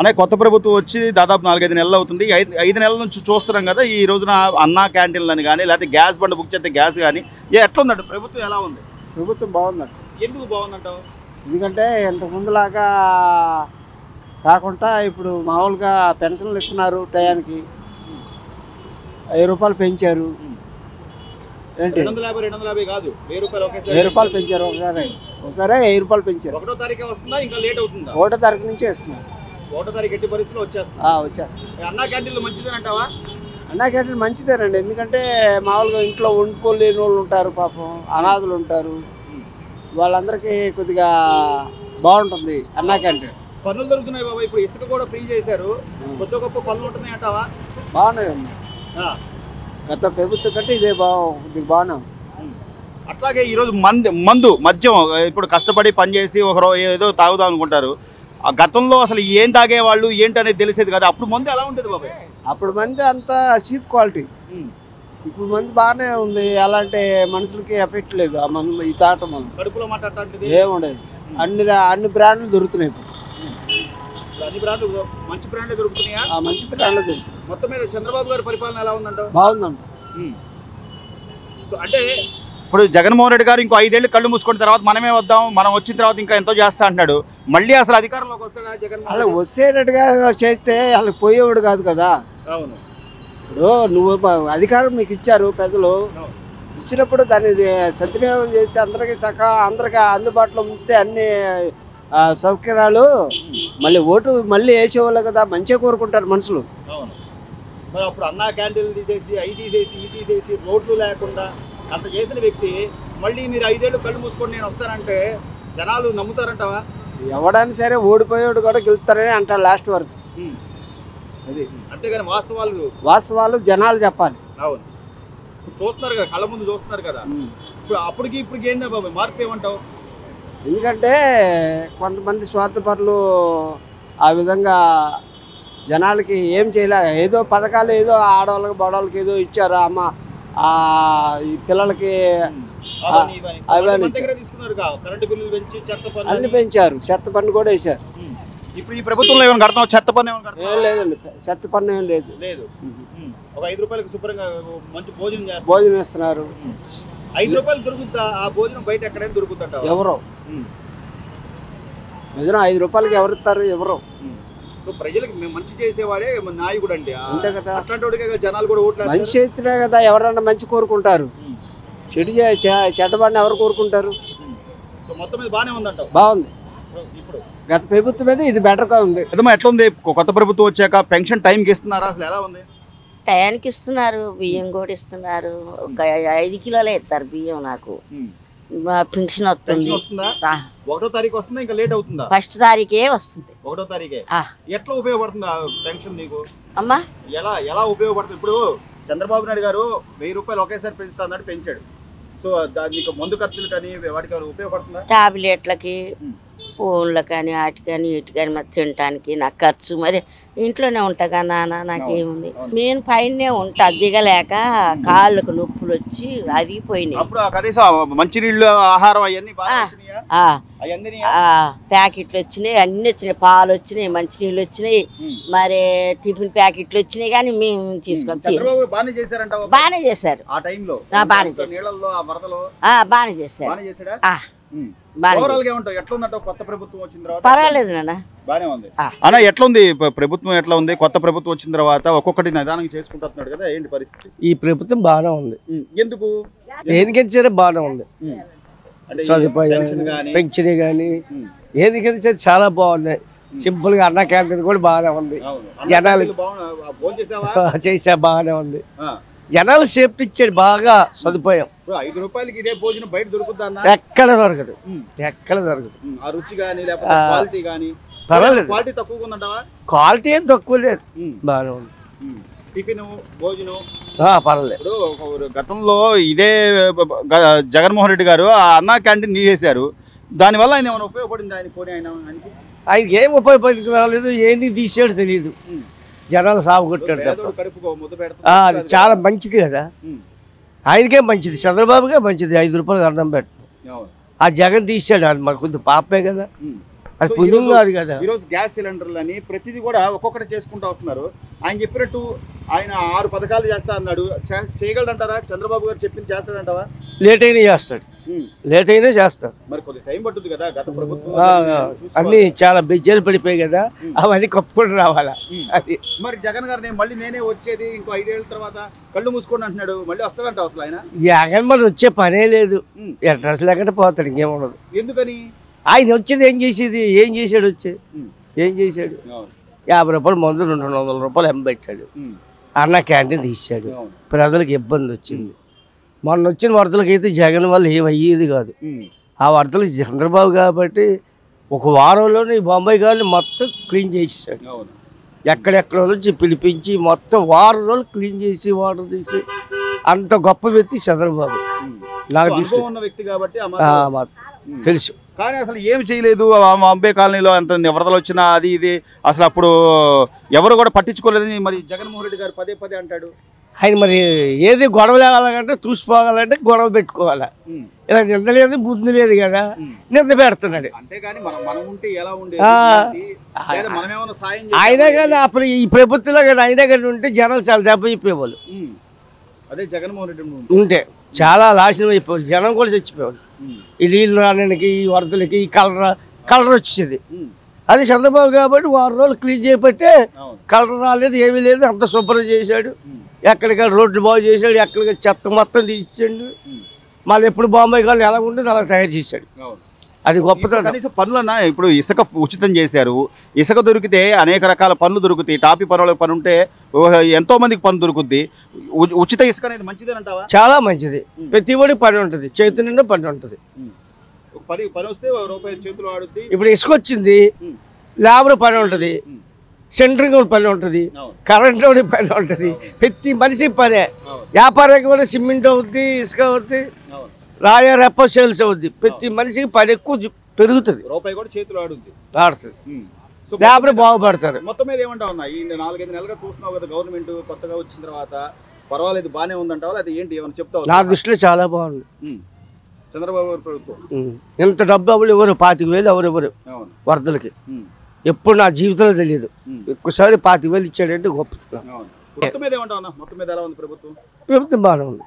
అనే కొత్త ప్రభుత్వం వచ్చి దాదాపు 4-5 నెలలు అవుతుంది. 5 నెలల నుంచి చూస్తున్నాం కదా. ఈ రోజున అన్నా క్యాంటీన్లని కానీ లేకపోతే గ్యాస్ బండ బుక్ చేస్తే గ్యాస్ కానీ ఎట్లా ఉందంట ప్రభుత్వం? ఎలా ఉంది? ప్రభుత్వం బాగుందంట. ఎందుకు బాగుందంటావు? ఎందుకంటే ఇంతకు ముందులాగా కాకుండా ఇప్పుడు మామూలుగా పెన్షన్లు ఇస్తున్నారు, టయానికి 1000 రూపాయలు పెంచారు. ఏంటి 250 కాదు, 1000 రూపాయలు. 1000 రూపాయలు పెంచారు. ఒకసారి 1000 రూపాయలు పెంచారు. 1వ తారీఖే వస్తుందా? ఇంకా లేట్ అవుతుందా? 1వ తారీఖు నుంచి ఇస్తున్నారు. 1వ తారీఖు ఎట్టి పరిస్థితుల్లో వచ్చేస్తుంది. వచ్చేస్తుంది. అన్నా క్యాంటీన్లు మంచిదేనంటావా? అన్నా క్యాంటీన్ మంచిదేనండి. ఎందుకంటే మామూలుగా ఇంట్లో వండుకోలేని వాళ్ళు ఉంటారు, పాపం అనాథులు ఉంటారు, వాళ్ళందరికీ కొద్దిగా బాగుంటుంది అన్నా క్యాంటీన్. పనులు దొరుకుతున్నాయి బాబా. ఇప్పుడు ఇసుక కూడా ఫ్రీ చేశారు. కొత్త గొప్ప పనులు ఉంటున్నాయి అంటావా? బాగున్నాయి. గత ప్రభుత్వం కంటే ఇదే బాగున్నాం. అట్లాగే ఈరోజు మద్యం ఇప్పుడు కష్టపడి పనిచేసి ఒకరు ఏదో తాగుదాం అనుకుంటారు. ఆ గతంలో అసలు ఏం తాగేవాళ్ళు ఏంటి అనేది తెలిసేది కదా. అప్పుడు మందు ఎలా ఉండేది బాబాయ్? అప్పుడు మంది అంతా చీప్ క్వాలిటీ. ఇప్పుడు మంది బాగానే ఉంది. అలాంటి మనుషులకి ఎఫెక్ట్ లేదు. ఆ మందు ఈ తాగటం వల్ల కడుపులో మాట్లాడటానికి ఏముండదు. అన్ని బ్రాండ్లు దొరుకుతున్నాయి. అన్ని బ్రాండ్లు మంచి బ్రాండ్లు దొరుకుతున్నాయా? మంచి బ్రాండ్లు దొరుకుతున్నాయి. మొత్తం మీద చంద్రబాబు గారి పరిపాలన ఎలా ఉందంట? బాగుందంట. సో అంటే ఇప్పుడు జగన్మోహన్ రెడ్డి గారు ఇంకో 5 ఏళ్ళు కళ్ళు మూసుకున్న తర్వాత మనమే వద్దాం, మనం వచ్చిన తర్వాత ఇంకా ఎంతో చేస్తా అంటున్నాడు. మళ్ళీ అసలు అధికారంలోకి వస్తాడా జగన్? అలా వచ్చేటట్టుగా చేస్తే వాళ్ళకి పోయేవాడు కాదు కదా. అవును. ఇప్పుడు నువ్వు అధికారం మీకు ఇచ్చారు ప్రజలు, ఇచ్చినప్పుడు దాన్ని సద్వినియోగం చేస్తే అందరికీ అందుబాటులో ఉంటే అన్ని సౌకర్యాలు మళ్ళీ వేసేవాళ్ళు కదా. మంచిగా కోరుకుంటారు మనుషులు. అవును. మరి అప్పుడు అన్నా క్యాంటీన్లు తీసేసి అవి తీసేసి ఈ తీసేసి రోడ్లు లేకుండా అంత చేసిన వ్యక్తి మళ్ళీ మీరు 5 ఏళ్ళు కళ్ళు మూసుకొని నేను వస్తానంటే జనాలు నమ్ముతారంటావా? ఎవడైనా సరే ఓడిపోయేవాడు కూడా గెలుస్తారని అంటారు లాస్ట్ వరకు. అది అంతేగాని వాస్తవాలు జనాలు చెప్పాలి. అవును. చూస్తున్నారు కదా, కళ్ళ ముందు చూస్తున్నారు కదా. ఇప్పుడు అప్పటికి ఇప్పటికి ఏందా బాబాయ్ మార్పు ఏమంటావు? ఎందుకంటే కొంతమంది స్వార్థపరులు ఆ విధంగా జనాలకి ఏం చేయలే. ఏదో పథకాలు ఏదో ఆడవాళ్ళకి బడవాళ్ళకి ఏదో ఇచ్చారు. అమ్మ ఈ పిల్లలకి అన్ని పెంచారు. చెత్త పన్ను కూడా వేశారు. ఇప్పుడు ఈ ప్రభుత్వంలో ఏమైనా కడతాం? చెత్త పన్ను ఏం లేదండి. చెత్త పన్ను ఏం లేదు. ఒక 5 రూపాయలకు శుభ్రంగా మంచి భోజనం ఇస్తున్నారు. 5 రూపాయలు దొరుకుతా? ఆ భోజనం బయట ఎక్కడైనా దొరుకుతుంట? ఎవరో నిజం 5 రూపాయలకి ఎవరు ఇస్తారు? ఎవరో. సో ప్రజలకు మేము మంచి చేసేవాడే నాయకుడు అండి. అంతే కదా. అట్లాంటి జనాలు కూడా ఓట్లు మంచి చేస్తేనే కదా ఎవరన్నా మంచి కోరుకుంటారు. చెడ్డవాడిని ఎవరు కోరుకుంటారు? మొత్తం మీద బాగానే ఉందంట. బాగుంది. ఇప్పుడు గత ప్రభుత్వం మీద ఇది బెటర్గా ఉంది. ఎట్లా ఉంది కొత్త ప్రభుత్వం వచ్చాక? పెన్షన్ టైంకి ఇస్తున్నారా? అసలు ఎలా ఉంది? టయానికి ఇస్తున్నారు. బియ్యం కూడా ఇస్తున్నారు. ఒక 5 కిలోలే ఇస్తారు బియ్యం. నాకు పెన్షన్ వస్తుంది. 1వ తారీఖు వస్తుందా? ఇంకా లేట్ అవుతుందా? 1వ తారీఖే వస్తుంది. 1వ తారీఖే. ఎట్లా ఉపయోగపడుతుంది ఆ పెన్షన్ నీకు? అమ్మా ఎలా ఉపయోగపడుతుంది? ఇప్పుడు చంద్రబాబు నాయుడు గారు 1000 రూపాయలు ఒకేసారి పెంచుతా అన్నాడు, పెంచాడు. సో నీకు మందు ఖర్చులు కానీ వాటికి ఉపయోగపడుతుందా? టాబ్లెట్లకి, ఫోన్లు కానీ, వాటి కానీ ఇటు కానీ మరి తినటానికి నాకు ఖర్చు. మరి ఇంట్లోనే ఉంటాగా నాన్న, నాకేముంది. నేను పైనే ఉంటా, దిగలేక కాళ్ళకు నొప్పులు వచ్చి అరిగిపోయినాయి. అప్పుడు కనీసం మంచినీళ్ళు, ఆహారం అవన్నీ ప్యాకెట్లు వచ్చినాయి, అన్ని వచ్చినాయి. పాలు వచ్చినాయి, మంచినీళ్ళు వచ్చినాయి, మరి టిఫిన్ ప్యాకెట్లు వచ్చినాయి. కానీ మేము తీసుకొని బాగానే చేశారు. బాగానే చేశారు. పర్వాలేదు నాన్న, బానే ఉంది. అన్న ఎట్లా ఉంది ప్రభుత్వం? ఎట్లా ఉంది కొత్త ప్రభుత్వం వచ్చిన తర్వాత? ఒక్కొక్కటి నిదానం చేసుకుంటున్నాడు కదా, ఏంటి పరిస్థితి? ఈ ప్రభుత్వం బాగానే ఉంది. ఎందుకు? ఏదికెచ్చారే బాగానే ఉంది. సదుపాయం, పెన్షన్ కానీ ఏదికెచ్చారు చాలా బాగుంది. సింపుల్ గా అన్న క్యాంటీన్ కూడా బాగానే ఉంది. జనాలు చేసా బాగానే ఉంది. జనాలు సేఫ్టీ ఇచ్చాడు బాగా. సదుపాయం 5 రూపాయలకి ఇదే భోజనం బయట దొరుకుతుందా? ఎక్కడ దొరకదు. ఎక్కడ దొరకదు. ఆ రుచి కానీ లేకపోతే క్వాలిటీ కానీ పర్వాలేదు. క్వాలిటీ తక్కువగా ఉందంటావా? క్వాలిటీ ఏం తక్కువ లేదు, బాగానే ఉంది. టిఫిన్, భోజనం పర్వాలేదు. ఇప్పుడు గతంలో ఇదే జగన్మోహన్ రెడ్డి గారు ఆ అన్నా క్యాంటీన్ తీసేశారు. దానివల్ల ఆయన ఏమైనా ఉపయోగపడింది? ఆయనకి ఏం ఉపయోగపడి రాలేదు. ఏంది తీసాడు తెలియదు. జనాలు సాగు కొట్టాడు తప్ప. అది చాలా మంచిది కదా. ఆయనకే మంచిది, చంద్రబాబుకే మంచిది. 5 రూపాయలు అన్నం పెట్టడం. ఆ జగన్ తీసాడు, అది మాకు కొంచెం పాపే కదా. అది పుణ్యం కాదు కదా. ఈరోజు గ్యాస్ సిలిండర్లు అని ప్రతిదీ కూడా ఒక్కొక్కటి చేసుకుంటూ వస్తున్నారు. ఆయన చెప్పినట్టు ఆయన 6 పథకాలు చేస్తా అన్నాడు. చేయగలడంటారా? చంద్రబాబు గారు చెప్పింది చేస్తాడంటావా? లేట్ అయినా చేస్తాడు, లేట్ అయినా చేస్తాడు. మరి కొద్ది టైం పట్టుద్ది కదా. గత ప్రభుత్వం అన్ని చాలా బెజ్జలు పడిపోయాయి కదా, అవన్నీ కప్పుకొని రావాలా. అది మరి జగన్ గారు నేనే వచ్చేది ఇంకో 5 ఏళ్ళ తర్వాత కళ్ళు మూసుకోండి అంటున్నాడు. మళ్ళీ వస్తాడంట అసలు ఆయన? జగన్ మరి వచ్చే పనే లేదు, అడ్రస్ లేకుండా పోతాడు, ఇంకేముండదు. ఎందుకని? ఆయన వచ్చేది ఏం చేసేది? ఏం చేశాడు? ఏం చేశాడు? 50 రూపాయలు మందు 200 రూపాయలు ఎంబెట్టాడు. అన్న క్యాంటీన్ తీసాడు, ప్రజలకు ఇబ్బంది వచ్చింది. మొన్న వచ్చిన వరదలకి అయితే జగన్ వల్ల ఏమయ్యేది కాదు. ఆ వరదలు చంద్రబాబు కాబట్టి 1 వారంలోనే ఈ బొంబాయి గారిని మొత్తం క్లీన్ చేసేసాడు. ఎక్కడెక్కడ నుంచి పిలిపించి మొత్తం 1 వారం రోజులు క్లీన్ చేసి వాటర్ తీసి అంత గొప్ప వ్యక్తి చంద్రబాబు. నాకు వ్యక్తి కాబట్టి తెలుసు. కానీ అసలు ఏం చేయలేదు. అంబే కాలనీలో అంత వరదలు వచ్చినా అది ఇది అసలు అప్పుడు ఎవరు కూడా పట్టించుకోలేదని మరి జగన్మోహన్ రెడ్డి గారు పదే అంటాడు. ఆయన మరి ఏది గొడవ లేవాలంటే చూసిపోవాలంటే గొడవ పెట్టుకోవాలా. ఇలా నింద లేదు బుద్ధి లేదు కదా, నింద పెడుతున్నాడు. అంతేగాని మనం ఉంటే ఎలా ఉండేది? అయినా కానీ అప్పుడు ఈ ప్రభుత్వంలో కానీ అయినా కానీ ఉంటే జనాలు చాలా దెబ్బ చెప్పేవాళ్ళు. అదే జగన్మోహన్ రెడ్డి ఉంటే చాలా నాశనం అయిపోవాలి, జనం కూడా చచ్చిపోవాలి. ఈ నీళ్ళు రానికి, ఈ వరదలకి, ఈ కలర్ వచ్చేది. అది చంద్రబాబు కాబట్టి 1 వారం రోజులు క్లీన్ చేయబట్టే కలర్ రాలేదు, ఏమీ లేదు. అంత శుభ్రం చేశాడు, ఎక్కడికి రోడ్లు బాగు చేశాడు, ఎక్కడికి చెత్త మొత్తం తీసాడు. మళ్ళీ ఎప్పుడు బొంబాయి కానీ ఎలా ఉండేది అలా తయారు చేశాడు. అది గొప్పతనం. కనీసం పనులన్నా ఇప్పుడు ఇసుక ఉచితం చేశారు. ఇసుక దొరికితే అనేక రకాల పనులు దొరుకుతాయి. టాపీ పనుల పని ఉంటే ఎంతో మందికి పని దొరుకుద్ది. ఉచిత ఇసుక అనేది మంచిదేనంటావా? చాలా మంచిది. ప్రతి ఒడి పని ఉంటుంది, చేతి నిండా పని ఉంటుంది. పని వస్తే రూపాయి చేతులు ఆడుద్ది. ఇప్పుడు ఇసుక వచ్చింది, లేబర్ పని ఉంటుంది, సెంటరింగ్ పని ఉంటుంది, కరెంట్ పని ఉంటుంది, ప్రతి మనిషి పనే. వ్యాపారం కూడా సిమెంట్ అవుద్ది, ఇసుక అవుద్ది, రాయ రెప్ప సేల్స్ అవుద్ది. ప్రతి మనిషికి పని ఎక్కువ పెరుగుతుంది, రూపాయి కూడా చేతులు ఆడుద్ది. లేబర్ బాగుపడతారు. మొత్తం మీద ఏమంటా ఉన్నా ఈ 4-5 నెలలుగా చూస్తున్నావు కదా, గవర్నమెంట్ కొత్తగా వచ్చిన తర్వాత పర్వాలేదు బాగానే ఉందంటావా? అది ఏంటి ఏమైనా చెప్తావు? నా దృష్టిలో చాలా బాగుంది చంద్రబాబు గారి ప్రభుత్వం. ఇంత డబ్బు ఎవరు 25,000 ఎవరెవరు వరదలకి ఎప్పుడు నా జీవితంలో తెలియదు. ఒక్కసారి 25,000 ఇచ్చాడంటే గొప్పతనం. మొత్తం మీద ఏమంటా ఉన్నా? మొత్తం మీద ఎలా ఉంది ప్రభుత్వం? ప్రభుత్వం బాగానే ఉంది.